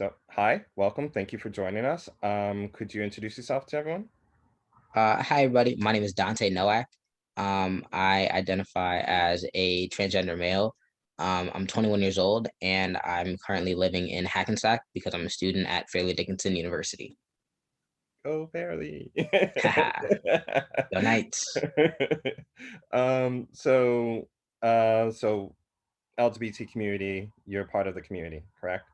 So, hi, welcome. Thank you for joining us. Could you introduce yourself to everyone? Hi, everybody. My name is Dante Noack. I identify as a transgender male. I'm 21 years old, and I'm currently living in Hackensack because I'm a student at Fairleigh Dickinson University. Go Fairly. Haha, go Knights. um, so, so LGBT community, you're part of the community, correct?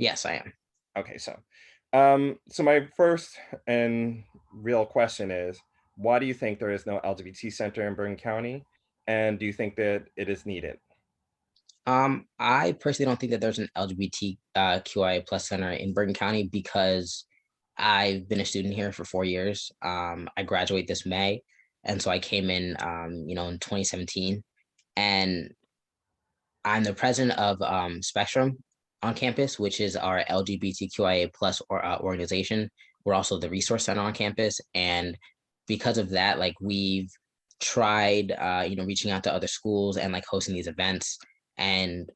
Yes, I am. Okay, so my first and real question is, why do you think there is no LGBT center in Bergen County, and do you think that it is needed? I personally don't think that there's an LGBT QIA plus center in Bergen County because I've been a student here for 4 years. I graduate this May, and so I came in, in 2017, and I'm the president of Spectrum on campus, which is our LGBTQIA plus organization. We're also the resource center on campus, and because of that, like we've tried, reaching out to other schools and like hosting these events. And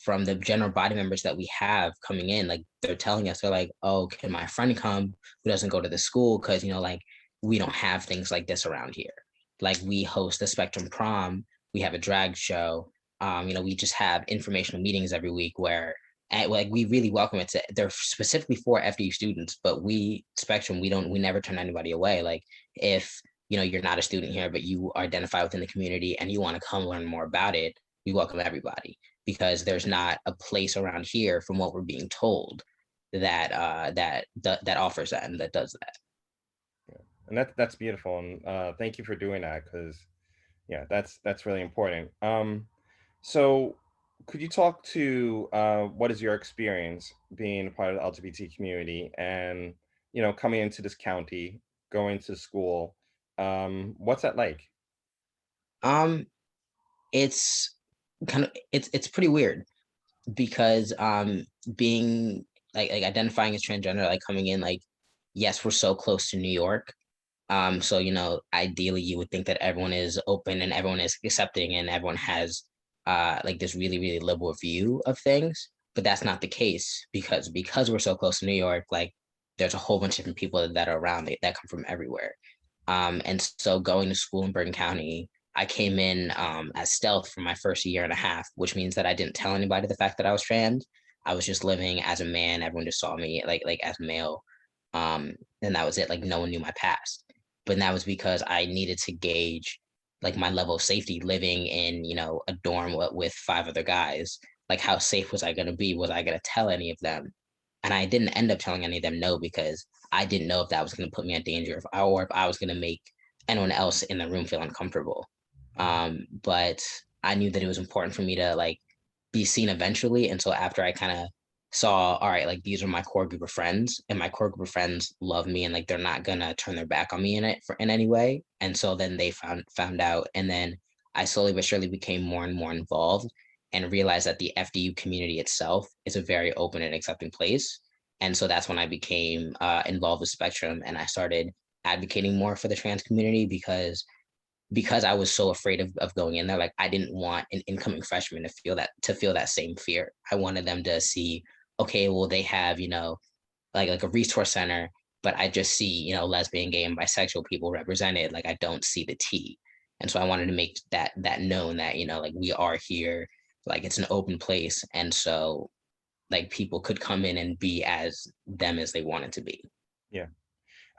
from the general body members that we have coming in, like they're telling us, they're like, "Oh, can my friend come who doesn't go to the school? Because like we don't have things like this around here. Like we host the Spectrum Prom, we have a drag show, we just have informational meetings every week where like we really welcome it. They're specifically for FDU students, but we Spectrum, we never turn anybody away. Like if you're not a student here, but you identify within the community and you want to come learn more about it, we welcome everybody because there's not a place around here, from what we're being told, that offers that and that does that. And that's beautiful, and thank you for doing that because yeah, that's really important. So could you talk to what is your experience being a part of the LGBT community and coming into this county, going to school? What's that like? Um, it's it's pretty weird because being like identifying as transgender, like coming in, like yes, we're so close to New York. So ideally you would think that everyone is open and everyone is accepting and everyone has like this really, really liberal view of things. But that's not the case because we're so close to New York, like there's a whole bunch of different people that are around it that come from everywhere. And so going to school in Bergen County, I came in as stealth for my first year and a half, which means that I didn't tell anybody the fact that I was trans. I was just living as a man. Everyone just saw me like as male. And that was it. Like no one knew my past. But that was because I needed to gauge like my level of safety living in, a dorm with five other guys. Like how safe was I going to be? Was I going to tell any of them? And I didn't end up telling any of them no because I didn't know if that was going to put me in danger or if I was going to make anyone else in the room feel uncomfortable. But I knew that it was important for me to like be seen eventually. And so after I kind of saw, all right, like these are my core group of friends, and my core group of friends love me, and like they're not gonna turn their back on me in any way. And so then they found out, and then I slowly but surely became more and more involved and realized that the FDU community itself is a very open and accepting place. And so that's when I became involved with Spectrum, and I started advocating more for the trans community because I was so afraid of going in there. Like I didn't want an incoming freshman to feel that same fear. I wanted them to see, okay, well, they have, like a resource center, but I just see, lesbian, gay, and bisexual people represented. Like I don't see the T. And so I wanted to make that known that, like we are here, like it's an open place. And so like people could come in and be as them as they wanted to be. Yeah.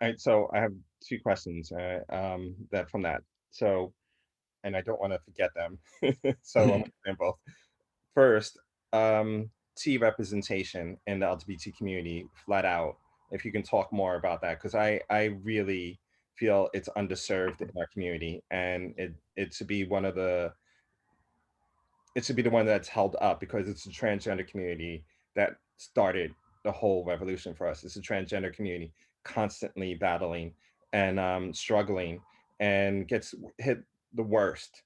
All right. So I have two questions that from that. So, and I don't want to forget them. So I'm going to them both. First, T representation in the LGBT community, flat out. If you can talk more about that, because I really feel it's underserved in our community, and it should be one of the it should be the one that's held up because it's the transgender community that started the whole revolution for us. It's the transgender community constantly battling and struggling and gets hit the worst.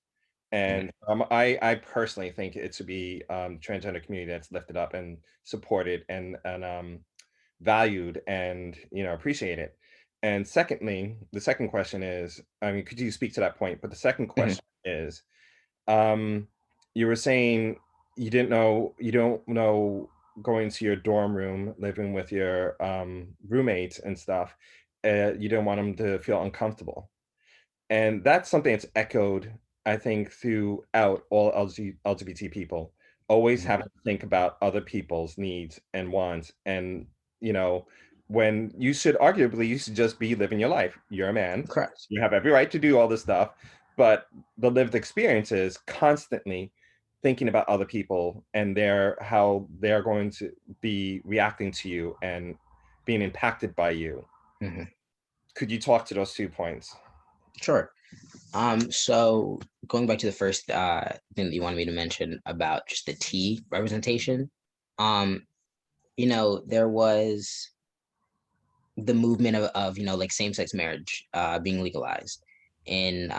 Yeah. And I personally think it should be transgender community that's lifted up and supported and valued and appreciated. And secondly, the second question is, I mean, could you speak to that point? But the second Mhm. question is, um, you were saying you don't know going to your dorm room, living with your roommates and stuff, you don't want them to feel uncomfortable. And that's something that's echoed, I think, throughout all LGBT people, always Mhm. having to think about other people's needs and wants. And, you know, when you should just be living your life. You're a man. Correct. You have every right to do all this stuff. But the lived experience is constantly thinking about other people and how they're going to be reacting to you and being impacted by you. Mhm. Could you talk to those 2 points? Sure. So going back to the first thing that you wanted me to mention about just the T representation, um, there was the movement of like same-sex marriage being legalized. And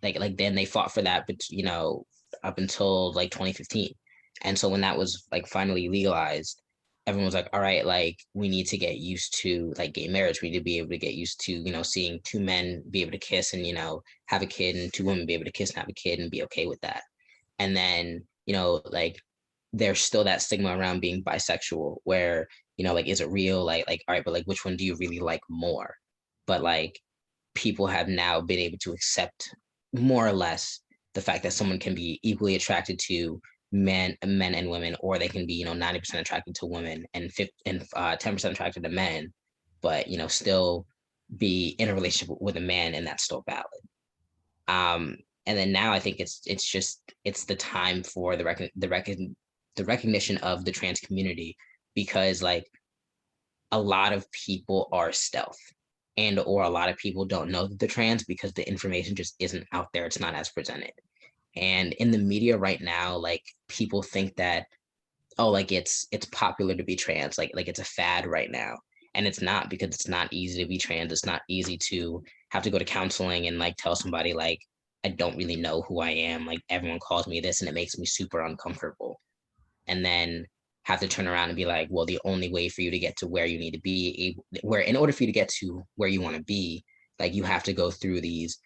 like then they fought for that, but up until like 2015. And so when that was like finally legalized, everyone was like, all right, like we need to get used to like gay marriage. We need to be able to get used to, seeing two men be able to kiss and, have a kid, and two women be able to kiss and have a kid and be okay with that. And then, like there's still that stigma around being bisexual where, like, is it real? Like, all right, but like, which one do you really like more? But like, people have now been able to accept more or less the fact that someone can be equally attracted to men and women, or they can be, 90% attracted to women and 10% attracted to men, but, still be in a relationship with a man, and that's still valid. Um, and then now I think it's the time for the recognition of the trans community, because like a lot of people are stealth, and or a lot of people don't know that they're trans because the information just isn't out there. It's not as presented. And in the media right now, like people think that, oh, like it's popular to be trans, like it's a fad right now. And it's not, because it's not easy to be trans. It's not easy to have to go to counseling and like tell somebody like, I don't really know who I am. Like everyone calls me this and it makes me super uncomfortable. And then have to turn around and be like, well, the only way for you to get to where you need to be, where in order for you to get to where you want to be, like you have to go through these,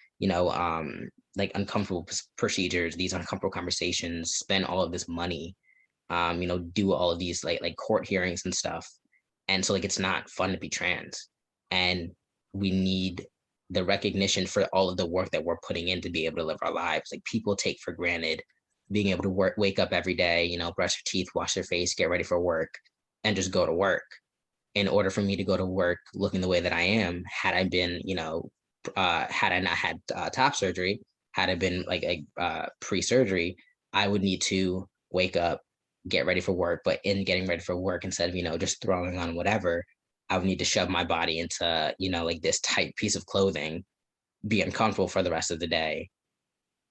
like uncomfortable procedures, these uncomfortable conversations, spend all of this money, do all of these like court hearings and stuff. And so like it's not fun to be trans. And we need the recognition for all of the work that we're putting in to be able to live our lives. Like people take for granted being able to wake up every day, brush their teeth, wash their face, get ready for work, and just go to work. In order for me to go to work looking the way that I am, had I been, had I not had top surgery, had I been like pre-surgery, I would need to wake up, get ready for work. But in getting ready for work, instead of, just throwing on whatever, I would need to shove my body into, like this tight piece of clothing, be uncomfortable for the rest of the day,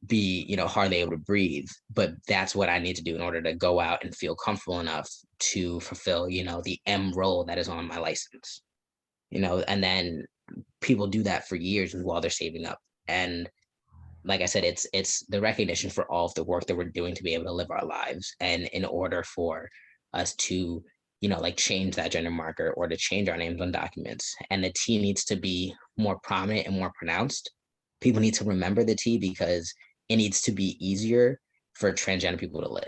be, hardly able to breathe. But that's what I need to do in order to go out and feel comfortable enough to fulfill, the M role that is on my license. And then people do that for years while they're saving up. And like I said, it's the recognition for all of the work that we're doing to be able to live our lives. And in order for us to, like change that gender marker or to change our names on documents, and the T needs to be more prominent and more pronounced. People need to remember the T because it needs to be easier for transgender people to live.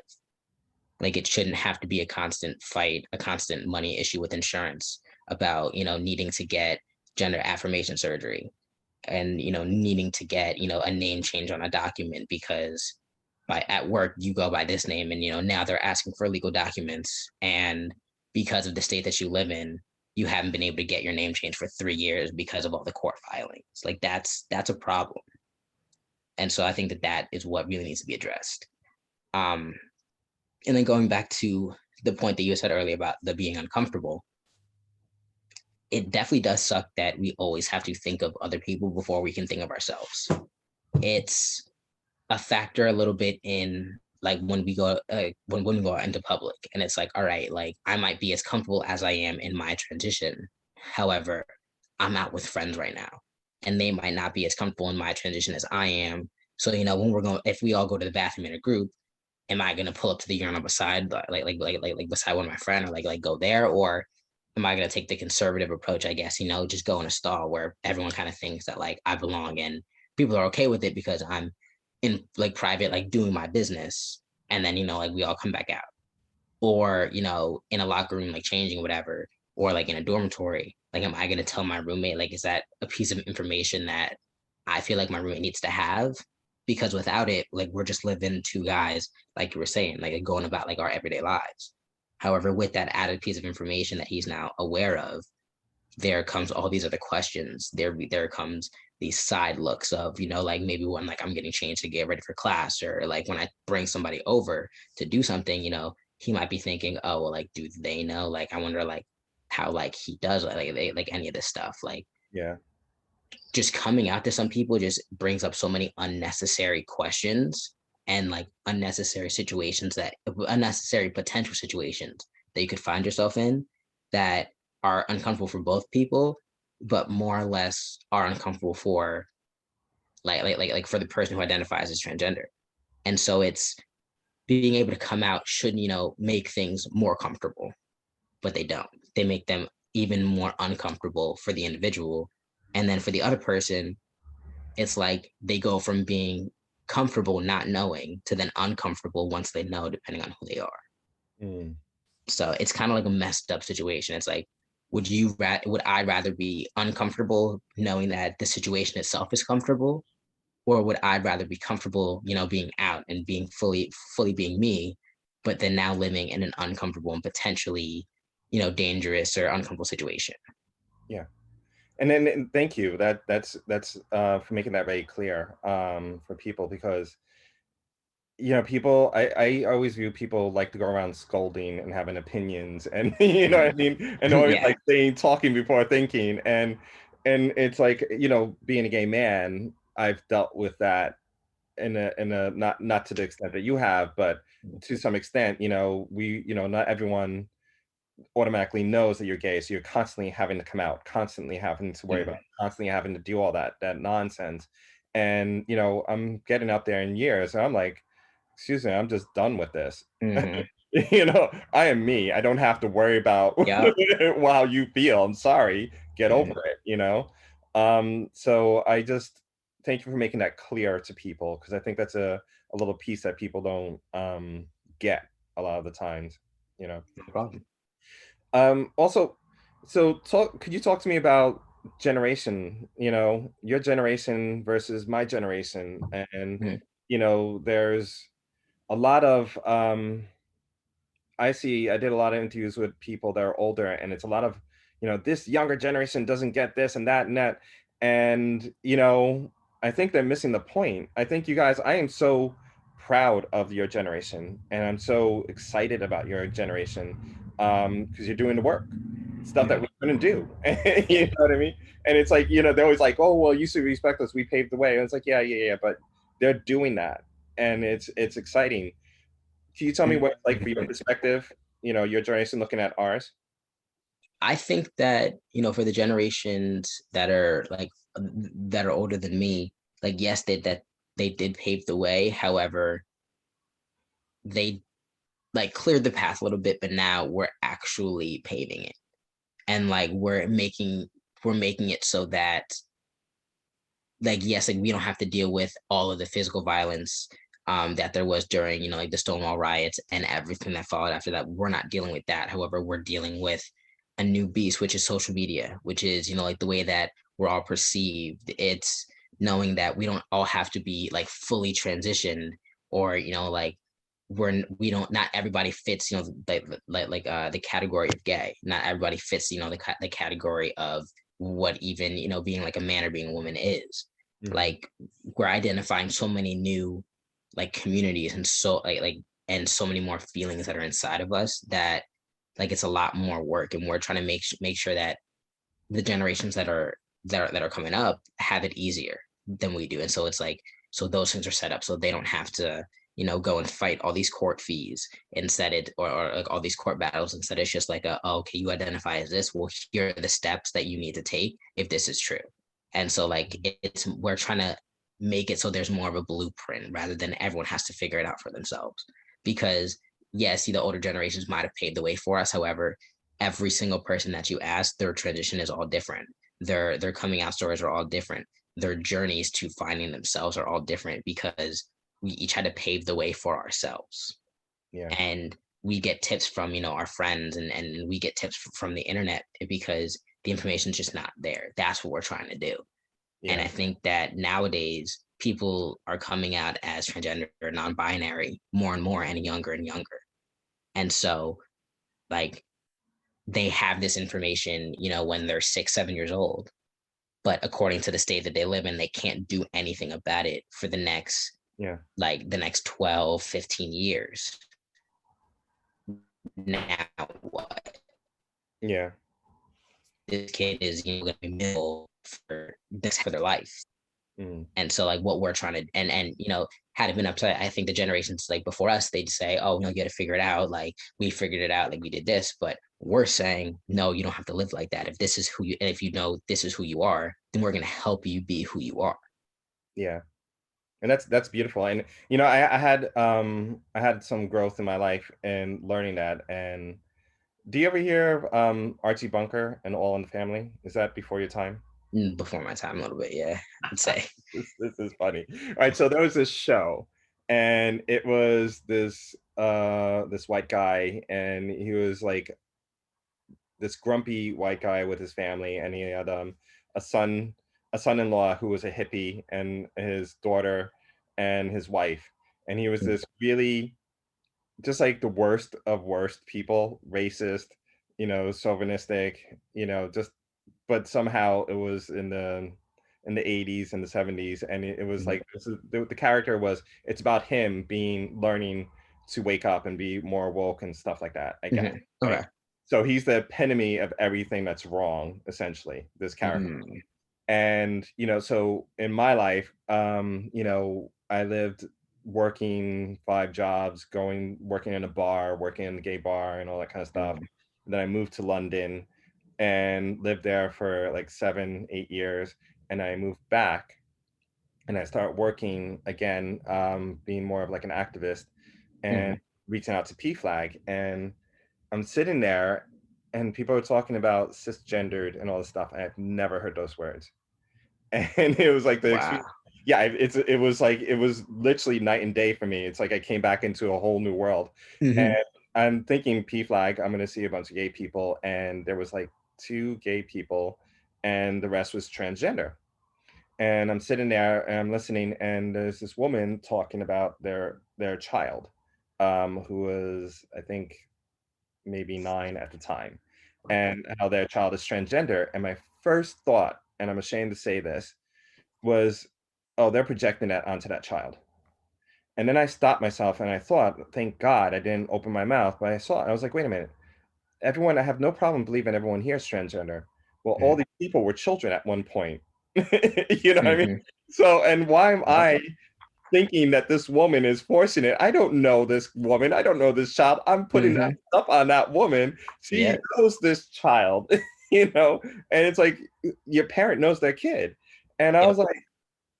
Like it shouldn't have to be a constant fight, a constant money issue with insurance about, needing to get gender affirmation surgery, and, needing to get, a name change on a document because by at work you go by this name, and, now they're asking for legal documents. And because of the state that you live in, you haven't been able to get your name changed for 3 years because of all the court filings. Like that's a problem. And so I think that that is what really needs to be addressed. Um, and then going back to the point that you said earlier about the being uncomfortable, it definitely does suck that we always have to think of other people before we can think of ourselves. It's a factor a little bit in like when we go when we go out into public, and it's like, all right, like I might be as comfortable as I am in my transition. However, I'm out with friends right now, and they might not be as comfortable in my transition as I am. So when we're going, if we all go to the bathroom in a group, am I gonna pull up to the urinal beside like beside one of my friend, or like go there, or am I gonna take the conservative approach, I guess, just go in a stall where everyone kind of thinks that like I belong, and people are okay with it because I'm in like private, like doing my business, and then like we all come back out. or in a locker room, like changing whatever, or like in a dormitory, like am I going to tell my roommate, like is that a piece of information that I feel like my roommate needs to have? Because without it, like we're just living two guys, like you were saying, like going about like our everyday lives. However, with that added piece of information that he's now aware of, there comes all these other questions. There comes these side looks of, like maybe when like I'm getting changed to get ready for class, or like when I bring somebody over to do something, he might be thinking, oh well, like do they know? Like I wonder like how like he does like any of this stuff. Like Yeah. just coming out to some people just brings up so many unnecessary questions and like unnecessary potential situations that you could find yourself in that are uncomfortable for both people, but more or less are uncomfortable for like for the person who identifies as transgender. And so it's being able to come out should make things more comfortable, but they don't. They make them even more uncomfortable for the individual. And then for the other person, it's like they go from being comfortable not knowing to then uncomfortable once they know, depending on who they are. Mm. So it's kind of like a messed up situation. It's like, would I rather be uncomfortable knowing that the situation itself is comfortable, or would I rather be comfortable, being out and being fully being me, but then now living in an uncomfortable and potentially, dangerous or uncomfortable situation? Yeah. And thank you. That's for making that very clear for people, because people, I always view people like to go around scolding and having opinions, and you know what I Mhm. mean, and always Yeah. like saying talking before thinking, and it's like, being a gay man, I've dealt with that in a not to the extent that you have, but to some extent, not everyone automatically knows that you're gay, so you're constantly having to come out, constantly having to worry about, Mhm. constantly having to do all that nonsense. And I'm getting up there in years, and I'm like, excuse me, I'm just done with this. Mhm. I am me. I don't have to worry about Yep. how you feel. I'm sorry. Get over Mhm. it. So I just thank you for making that clear to people, because I think that's a little piece that people don't get a lot of the times, you know. No problem. Also, so could you talk to me about generation, your generation versus my generation? And, Mhm. there's a lot of, I did a lot of interviews with people that are older, and it's a lot of, this younger generation doesn't get this and that and that. And, I think they're missing the point. I think you guys, I am so proud of your generation, and I'm so excited about your generation, because you're doing the work, stuff that Mhm. we couldn't do. You Yeah. know what I mean? And it's like, they're always like, oh, well, you should respect us. We paved the way. And it's like, yeah, yeah, yeah. But they're doing that. And it's exciting. Can you tell me what it's like from your Mhm. perspective, your generation looking at ours? I think that, for the generations that are older than me, like yes, they did pave the way. However, they like cleared the path a little bit, but now we're actually paving it. And like we're making it so that like yes, like we don't have to deal with all of the physical violence that there was during, like the Stonewall riots and everything that followed after that. We're not dealing with that. However, we're dealing with a new beast, which is social media, which is, like the way that we're all perceived. It's knowing that we don't all have to be like fully transitioned, or, like we don't, not everybody fits, the category of gay. Not everybody fits, the category of what even, being like a man or being a woman is. Mhm. Like we're identifying so many new like communities, and so and so many more feelings that are inside of us that like it's a lot more work, and we're trying to make sure that the generations that are coming up have it easier than we do. And so it's like, so those things are set up so they don't have to, go and fight all these court fees. Instead or like all these court battles. Instead it's just like oh, okay, you identify as this, well here are the steps that you need to take if this is true. And so like it's we're trying to make it so there's more of a blueprint rather than everyone has to figure it out for themselves. Because yes, the older generations might have paved the way for us. However, every single person that you ask, their transition is all different. Their coming out stories are all different. Their journeys to finding themselves are all different because we each had to pave the way for ourselves. Yeah. And we get tips from, our friends, and we get tips from the internet because the information's just not there. That's what we're trying to do. And I Yeah. think that nowadays people are coming out as transgender or non-binary more and more and younger and younger. And so like they have this information, when they're 6, 7 years old. But according to the state that they live in, they can't do anything about it for Yeah. the next 12, 15 years. Now what? Yeah. This kid is, going to be middle for their life. Mm. And so like what we're trying to, and had it been up to, I think the generations like before us, they'd say, oh, you got to figure it out. Like we figured it out, like we did this. But we're saying, no, you don't have to live like that. If this is who you, and if you know this is who you are, then we're going to help you be who you are. Yeah. And that's beautiful. And I had some growth in my life and learning that. And do you ever hear of Archie Bunker and All in the Family? Is that before your time? Before my time a little bit, yeah, I'd say. This is funny. All right, so there was this show, and it was this white guy, and he was like this grumpy white guy with his family, and he had a son a son-in-law who was a hippie, and his daughter and his wife, and he was this really just like the worst of worst people, racist, chauvinistic, just but somehow it was in the 80s and the 70s, and it was Mhm, like the character was it's about him being learning to wake up and be more woke and stuff like that, I guess, mhm. right? Okay. So he's the epitome of everything that's wrong, essentially, this character. Mm, And, so in my life, I lived working 5 jobs, working in a bar, working in the gay bar and all that kind of stuff. mm, And then I moved to London and lived there for like 7, 8 years. And I moved back and I started working again, being more of like an activist and mhm, reaching out to PFLAG. And I'm sitting there and people are talking about cisgendered and all this stuff. I've never heard those words. And it was like the wow. experience. Yeah, it was like it was literally night and day for me. It's like I came back into a whole new world. And Mhm, I'm thinking PFLAG, I'm gonna see a bunch of gay people, and there was like 2 gay people, and the rest was transgender. And I'm sitting there and I'm listening, and there's this woman talking about their child, who was, I think, maybe 9 at the time, and how their child is transgender. And my first thought, and I'm ashamed to say this, was, "Oh, they're projecting that onto that child." And then I stopped myself and I thought, "Thank God I didn't open my mouth," but I saw it. I was like, "Wait a minute. Everyone I have no problem believing everyone here is transgender." Well, all mhm, these people were children at one point. You know what I mean? mhm. So, and why am Yep. I thinking that this woman is forcing it? I don't know this woman. I don't know this child. I'm putting that Mhm. stuff on that woman. She Yep. knows this child, you know? And it's like your parent knows their kid. And I was Yep. like,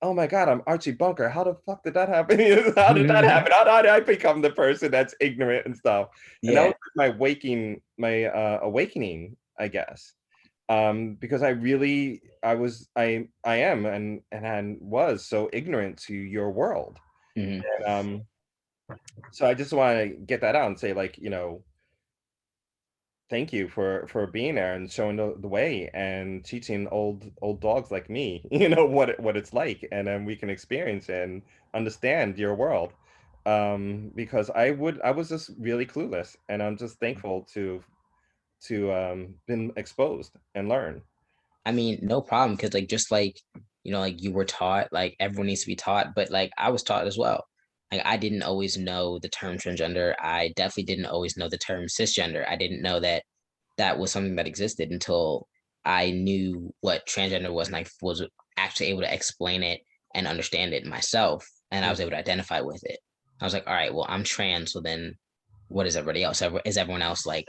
oh my God, I'm Archie Bunker. How the fuck did that happen? How did that happen? How did I become the person that's ignorant and stuff? And that was Yeah. my awakening, I guess. Because I am and was so ignorant to your world. Mhm. And so I just want to get that out and say, like, thank you for being there and showing the way and teaching old dogs like me, what it's like, and then we can experience and understand your world. Because I was just really clueless, and I'm just thankful to been exposed and learn. I mean, no problem, because like just like like you were taught, like everyone needs to be taught, but like I was taught as well. Like I didn't always know the term transgender. I definitely didn't always know the term cisgender. I didn't know that that was something that existed until I knew what transgender was, and I was actually able to explain it and understand it myself, and I Mm, was able to identify with it. I was like, all right, well, I'm trans, so then what is everybody else? Is everyone else like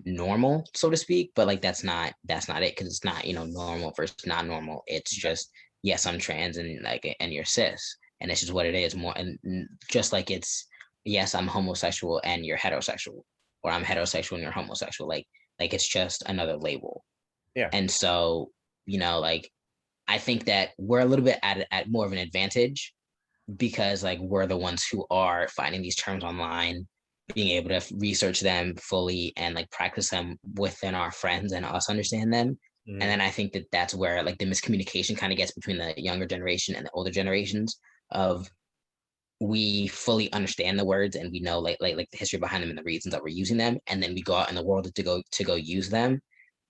normal, so to speak? But like that's not it, because it's not normal versus not normal. It's just, yes, I'm trans, and like, and you're cis, and it's just what it is. More, and just like it's, yes, I'm homosexual and you're heterosexual, or I'm heterosexual and you're homosexual. Like it's just another label. yeah. And so like I think that we're a little bit at more of an advantage, because like we're the ones who are finding these terms online, being able to research them fully and like practice them within our friends and us understand them. And Mhm. then I think that that's where like the miscommunication kind of gets between the younger generation and the older generations of we fully understand the words and we know like the history behind them and the reasons that we're using them, and then we go out in the world to go use them,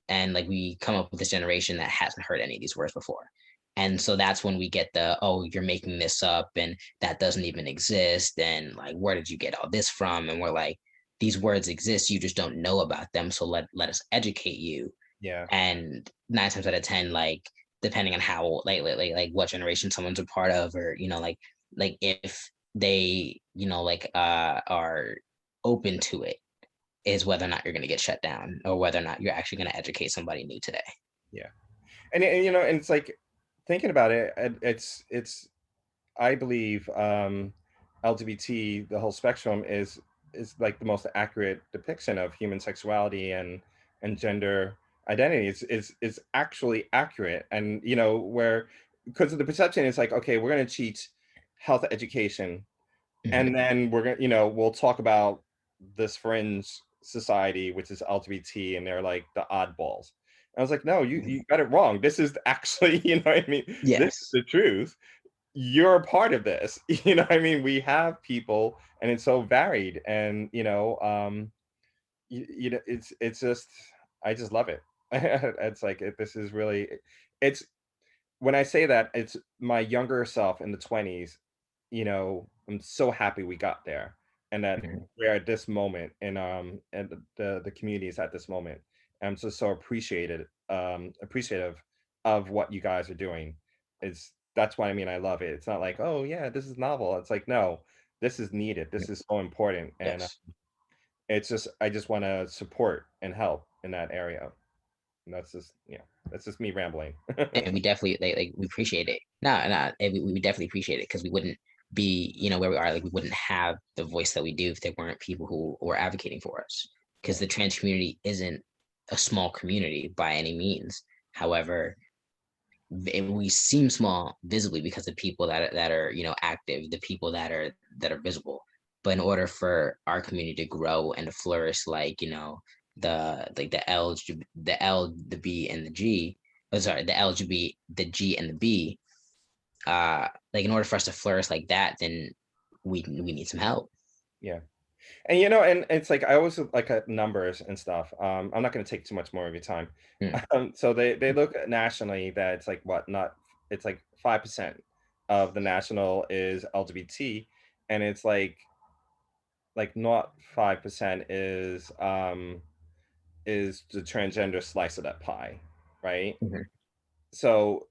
and like we come up with this generation that hasn't heard any of these words before. And so that's when we get the, oh, you're making this up and that doesn't even exist, and like where did you get all this from? And we're like, these words exist, you just don't know about them, so let us educate you. Yeah, And 9 times out of 10, like depending on how like what generation someone's a part of, or like if they are open to it, is whether or not you're going to get shut down or whether or not you're actually going to educate somebody new today. yeah. And, and it's like thinking about it, it's I believe LGBT, the whole spectrum is like the most accurate depiction of human sexuality and gender identity. It's actually accurate, and where because the perception is like, okay, we're going to teach health education, Mhm. and then we're gonna, we'll talk about this fringe society, which is LGBT, and they're like the oddballs. I was like, no, you Mhm. you got it wrong. This is actually, you know what I mean? This is Yes. the truth. You're a part of this. You know what I mean? We have people, and it's so varied, and it's just, I just love it. It's like this is really, it's when I say that, it's my younger self in the 20s, I'm so happy we got there and that Mhm. we're at this moment and the community is at this moment. I'm just so appreciative of what you guys are doing. That's what I mean. I love it. It's not like, oh yeah, this is novel. It's like, no, this is needed. This is so important. And Yes. it's just, I just want to support and help in that area. And that's just me rambling. And we definitely like we appreciate it. No, no, and we definitely appreciate it because we wouldn't be, where we are. Like we wouldn't have the voice that we do if there weren't people who were advocating for us. Because Yeah. the trans community isn't a small community by any means. However, we seem small visibly because the people that are active, the people that are visible. But in order for our community to grow and to flourish, like the L, the B, and the G, oh, sorry, the LGBT, the G, and the B, like in order for us to flourish like that, then we need some help. Yeah. And and it's like I always look like at numbers and stuff. I'm not going to take too much more of your time. Mm, So they look at nationally that it's like what not it's like 5% of the national is LGBT, and it's like not 5% is the transgender slice of that pie, right? mhm. So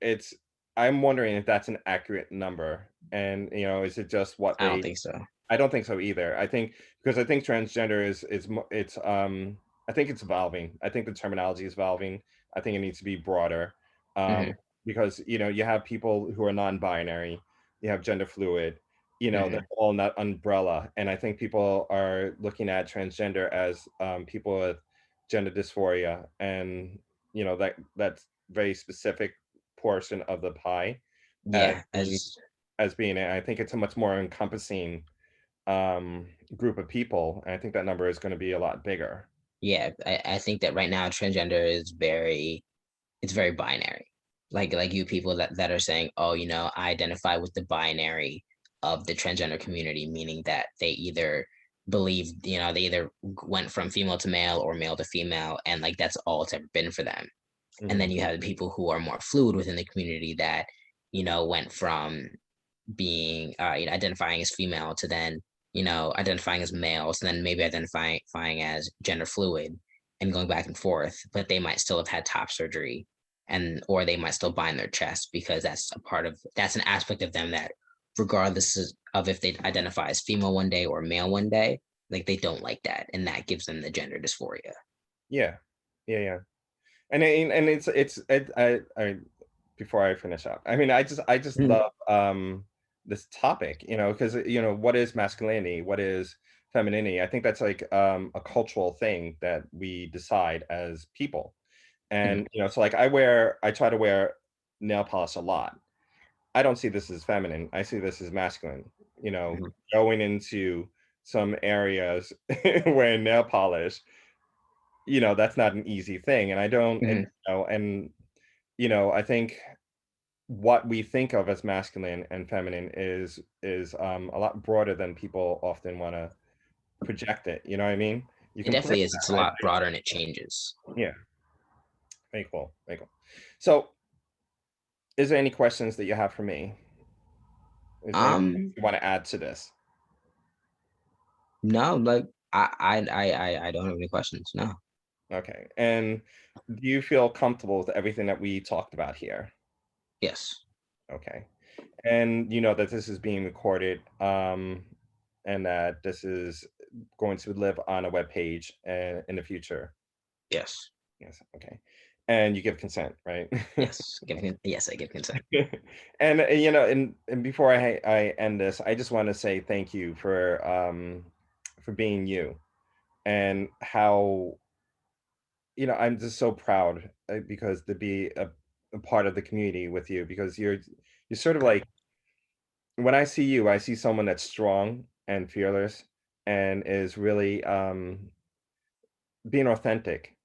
I'm wondering if that's an accurate number, and is it just what I don't they think so. I don't think so either. I think because I think transgender I think it's evolving. I think the terminology is evolving. I think it needs to be broader. Um, Hmm. because you have people who are non-binary, you have gender fluid, they're Hmm. all in that umbrella. And I think people are looking at transgender as people with gender dysphoria, and that's very specific portion of the pie as Yeah, being as I think it's a much more encompassing group of people, and I think that number is gonna be a lot bigger. yeah, I think that right now transgender is very, it's very binary. Like you people that are saying, oh, I identify with the binary of the transgender community, meaning that they either believe, they either went from female to male or male to female, and like that's all it's ever been for them. And then Mhm. you have the people who are more fluid within the community that, went from being identifying as female to then identifying as male, so then maybe identifying as gender fluid and going back and forth, but they might still have had top surgery, and or they might still bind their chest because that's an aspect of them that of if they identify as female one day or male one day, like they don't like that, and that gives them the gender dysphoria. Yeah. Yeah, yeah. And I before I finish up, I mean, I just Mm, love, this topic, because what is masculinity? What is femininity? I think that's like, a cultural thing that we decide as people. mm, And, so, like, I try to wear nail polish a lot. I don't see this as feminine. I see this as masculine. You know, mm, going into some areas wearing nail polish, that's not an easy thing, and I don't and, Mhm. I think what we think of as masculine and feminine is a lot broader than people often wanna project it, you know what I mean? You It can play definitely is. It's a that, lot broader and it changes. yeah, very cool, very cool. So, is there any questions that you have for me? Is there anything Um, you wanna add to this? no, like I don't have any questions. No. Okay, and do you feel comfortable with everything that we talked about here? Yes. Okay. And you know that this is being recorded, and that this is going to live on a web page in the future. Yes. Yes. Okay. And you give consent, right? Yes. Yes, I give consent. And before I end this, I just want to say thank you for being you, and how I'm just so proud, because to be a part of the community with you, because you're sort of like, when I see you, I see someone that's strong and fearless and is really, being authentic.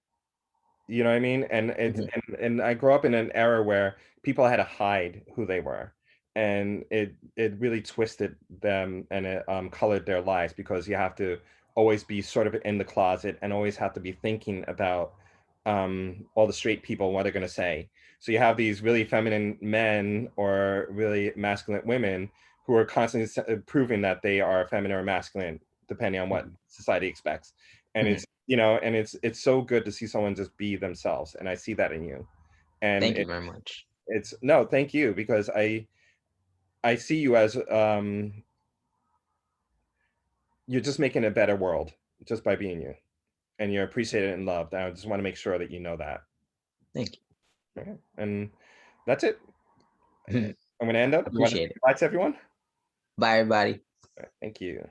You know what I mean? And it's Mhm. and I grew up in an era where people had to hide who they were, and it really twisted them, and it, colored their lives, because you have to always be sort of in the closet and always have to be thinking about, all the straight people, what they're gonna say. So you have these really feminine men or really masculine women who are constantly proving that they are feminine or masculine, depending on what Mhm. society expects. And Mhm. it's so good to see someone just be themselves, and I see that in you. And Thank you very much. it's no, thank you, because I see you as, you're just making a better world just by being you, and you're appreciated and loved. I just want to make sure that you know that. Thank Okay. And that's it. you. I'm going to end up. You want to Appreciate say it. goodbye to everyone? Bye, everybody. All right, thank you.